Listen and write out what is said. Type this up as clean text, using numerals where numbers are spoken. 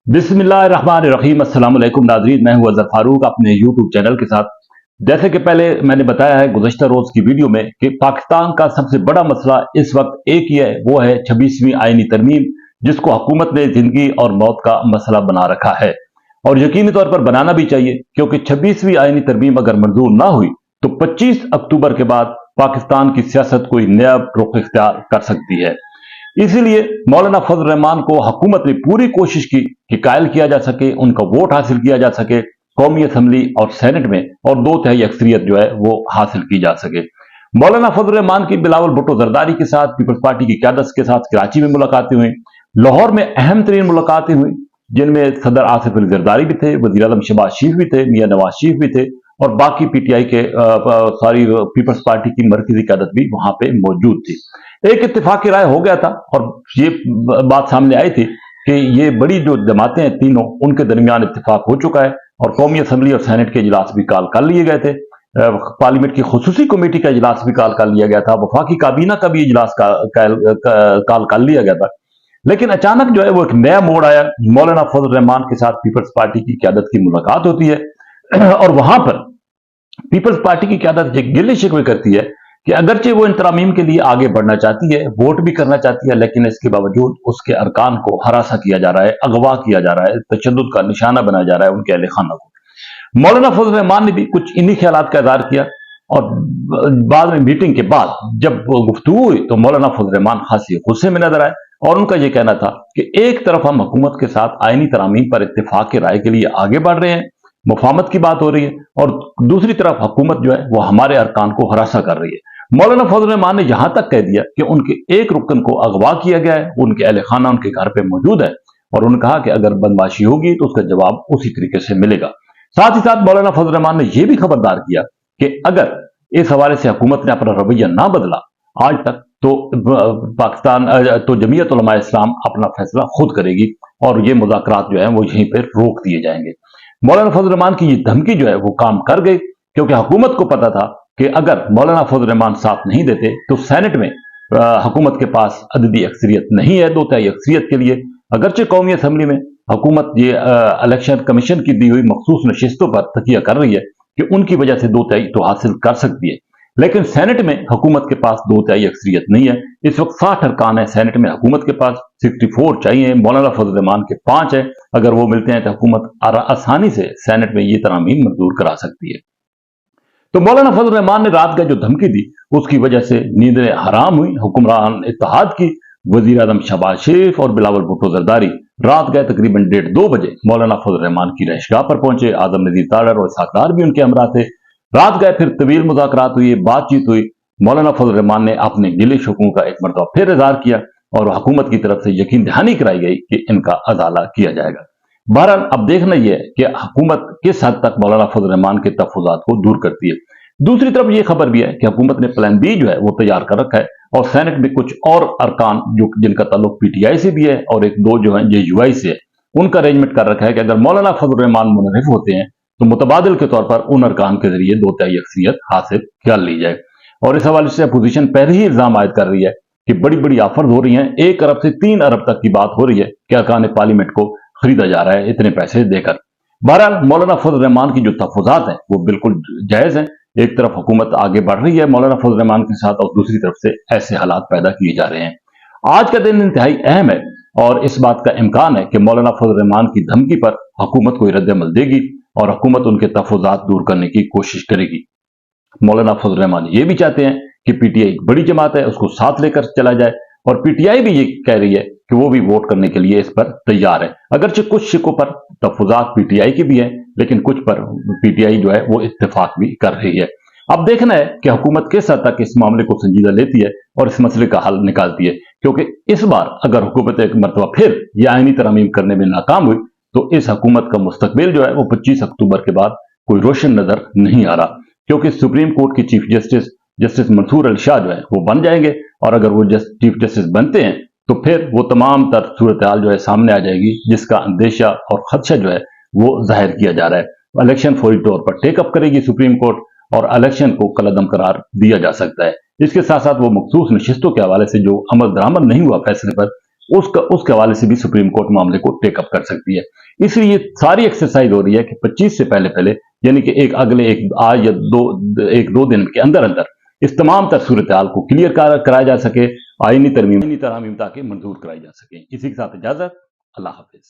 बिस्मिल्लाहिर्रहमानिर्रहीम। अस्सलाम वालेकुम नाज़रीन, मैं हूं अज़हर फारूक अपने यूट्यूब चैनल के साथ। जैसे कि पहले मैंने बताया है गुज़श्ता रोज़ की वीडियो में कि पाकिस्तान का सबसे बड़ा मसला इस वक्त एक ही है, वो है 26वीं आईनी तरमीम, जिसको हुकूमत ने ज़िंदगी और मौत का मसला बना रखा है। और यकीनी तौर पर बनाना भी चाहिए, क्योंकि 26वीं आईनी तरमीम अगर मंजूर ना हुई तो 25 अक्टूबर के बाद पाकिस्तान की सियासत कोई नया रुख इख्तियार कर सकती है। इसीलिए मौलाना फजल रहमान को हुकूमत ने पूरी कोशिश की कि कायल किया जा सके, उनका वोट हासिल किया जा सके कौमी असम्बली और सेनेट में, और 2/3 अक्सरियत जो है वो हासिल की जा सके। मौलाना फजल रहमान की बिलावल भुट्टो जरदारी के साथ, पीपल्स पार्टी की क्यादत के साथ कराची में मुलाकातें हुई, लाहौर में अहम तरीन मुलाकातें हुई, जिनमें सदर आसिफ अली जरदारी भी थे, वजीर आलम शहबाज शरीफ भी थे, मियां नवाज शरीफ भी थे, और बाकी पीटीआई के सारी पीपल्स पार्टी की मरकजी क्यादत भी वहां पे मौजूद थी। एक इत्तेफाक राय हो गया था, और ये बात सामने आई थी कि ये बड़ी जो जमातें हैं तीनों, उनके दरमियान इत्तेफाक हो चुका है, और कौमी असम्बली और सेनेट के इजलास भी काल कर लिए गए थे। पार्लियामेंट की खुसूसी कमेटी का इजलास भी काल कर लिया गया था, वफाकी काबीना का भी इजलास काल कर लिया गया था। लेकिन अचानक जो है वो एक नया मोड़ आया। मौलाना फजल रहमान के साथ पीपल्स पार्टी की क्यादत की मुलाकात होती है, और वहां पर पीपल्स पार्टी की क्यादत गिले शिकवे करती है कि अगरचे वो इन तरामीम के लिए आगे बढ़ना चाहती है, वोट भी करना चाहती है, लेकिन इसके बावजूद उसके अरकान को हरासा किया जा रहा है, अगवा किया जा रहा है, तशद्दुद का निशाना बनाया जा रहा है उनके अहले खाना को। मौलाना फजल रहमान ने भी कुछ इन्हीं ख्यालात का इज़हार किया, और बाद में मीटिंग के बाद जब गुफ्तगू हुई तो मौलाना फजल रहमान खासी गुस्से में नजर आए, और उनका यह कहना था कि एक तरफ हम हुकूमत के साथ आईनी तरामीम पर इत्तेफाक की राय के लिए आगे बढ़ रहे हैं, मुफाहमत की बात हो रही है, और दूसरी तरफ हुकूमत जो है वो हमारे अरकान को हरासा कर रही है। मौलाना फजल रहमान ने यहां तक कह दिया कि उनके एक रुकन को अगवा किया गया है, उनके अहले खाना उनके घर पे मौजूद है, और उन्होंने कहा कि अगर बदमाशी होगी तो उसका जवाब उसी तरीके से मिलेगा। साथ ही साथ मौलाना फजल रहमान ने यह भी खबरदार किया कि अगर इस हवाले से हुकूमत ने अपना रवैया ना बदला आज तक, तो पाकिस्तान तो जमीयत उलमा इस्लाम अपना फैसला खुद करेगी, और ये मुज़ाकरात जो है वो यहीं पर रोक दिए जाएंगे। मौलाना फजल रहमान की ये धमकी जो है वो काम कर गई, क्योंकि हुकूमत को पता था कि अगर मौलाना फजल रहमान साथ नहीं देते तो सेनेट में हुकूमत के पास अददी अक्सरियत नहीं है 2/3 अक्सरियत के लिए। अगरचे कौमी असम्बली में हुकूमत ये इलेक्शन कमीशन की दी हुई मखसूस नशिस्तों पर तकिया कर रही है कि उनकी वजह से 2/3 तो हासिल कर सकती है, लेकिन सेनेट में हुकूमत के पास 2/3 अक्सरियत नहीं है। इस वक्त 60 अरकान है सेनेट में, हुकूमत के पास 64 चाहिए, मौलाना फजल रहमान के 5 है। अगर वो मिलते हैं तो हुकूमत आसानी से सेनेट में ये तरामीम मंजूर करा सकती है। तो मौलाना फजल रहमान ने रात का जो धमकी दी, उसकी वजह से नींदें हराम हुई हुक्मरान इत्तेहाद की। वजीर आजम शहबाज शरीफ और बिलावल भुट्टो जरदारी रात गए तकरीबन 1:30-2 बजे मौलाना फजल रहमान की रहशगाह पर पहुंचे। आजम नजीर ताड़र और इसहाक डार भी उनके हमरा थे। रात गए फिर तवील मुज़ाकरात हुई, बातचीत हुई। मौलाना फजल रहमान ने अपने गिले शिकवों का एक मरतबा फिर इज़हार किया, और हुकूमत की तरफ से यकीन दहानी कराई गई कि इनका अजाला किया जाएगा। बहरहाल अब देखना यह है कि हुकूमत किस हद तक मौलाना फजल रहमान के तहफ़्फ़ुज़ात को दूर करती है। दूसरी तरफ यह खबर भी है कि हुकूमत ने प्लान बी जो है वो तैयार कर रखा है, और सेनेट में कुछ और अरकान जो जिनका ताल्लुक पीटीआई से भी है और एक दो जो है ये यूआई से है, उनका अरेंजमेंट कर रखा है कि अगर मौलाना फजल रहमान मुनहरिफ होते हैं तो मुतबादिल के तौर पर उन अरकान के जरिए 2/3 अक्सरियत हासिल कर ली जाए। और इस हवाले से अपोजिशन पहले ही इल्जाम आयद कर रही है कि बड़ी बड़ी ऑफर हो रही हैं, 1 अरब से 3 अरब तक की बात हो रही है कि अरकान पार्लियामेंट को खरीदा जा रहा है इतने पैसे देकर। बहरहाल मौलाना फजल रहमान की जो तहफ़्फ़ुज़ात हैं वो बिल्कुल जायज़ हैं। एक तरफ हुकूमत आगे बढ़ रही है मौलाना फजल रहमान के साथ, और दूसरी तरफ से ऐसे हालात पैदा किए जा रहे हैं। आज का दिन इंतहाई अहम है, और इस बात का इम्कान है कि मौलाना फजल रहमान की धमकी पर हुकूमत कोई रद्द-ए-अमल देगी, और हुकूमत उनके तहफ़्फ़ुज़ात दूर करने की कोशिश करेगी। मौलाना फजल रहमान ये भी चाहते हैं कि पीटीआई एक बड़ी जमात है, उसको साथ लेकर चला जाए, और पीटीआई भी ये कह रही है कि वो भी वोट करने के लिए इस पर तैयार है। अगरचे कुछ शिकों पर तहफ़्फ़ुज़ात पीटीआई के भी हैं, लेकिन कुछ पर पीटीआई जो है वो इत्तेफाक भी कर रही है। अब देखना है कि हुकूमत किस हद तक इस मामले को संजीदा लेती है और इस मसले का हल निकालती है, क्योंकि इस बार अगर हुकूमत एक मरतबा फिर यह आईनी तरमीम करने में नाकाम हुई तो इस हुकूमत का मुस्तकबिल जो है वो 25 अक्टूबर के बाद कोई रोशन नजर नहीं आ रहा, क्योंकि सुप्रीम कोर्ट की चीफ जस्टिस मंसूर अली शाह जो है वो बन जाएंगे, और अगर वो चीफ जस्टिस बनते हैं तो फिर वो तमाम तर सूरत हाल जो है सामने आ जाएगी, जिसका अंदेशा और खदशा जो है वो जाहिर किया जा रहा है। इलेक्शन फौरी तौर पर टेकअप करेगी सुप्रीम कोर्ट, और इलेक्शन को कलअदम करार दिया जा सकता है। इसके साथ साथ वो मखसूस नशिस्तों के हवाले से जो अमल दरामद नहीं हुआ फैसले पर, उसके हवाले से भी सुप्रीम कोर्ट मामले को टेक अप कर सकती है। इसलिए ये सारी एक्सरसाइज हो रही है कि 25 से पहले यानी कि आज या एक दो दिन के अंदर अंदर इस तमाम तर सूरत हाल को क्लियर कराया जा सके, आईनी तरमीम ताकि मंजूर कराई जा सके। इसी के साथ इजाजत, अल्लाह हाफिज।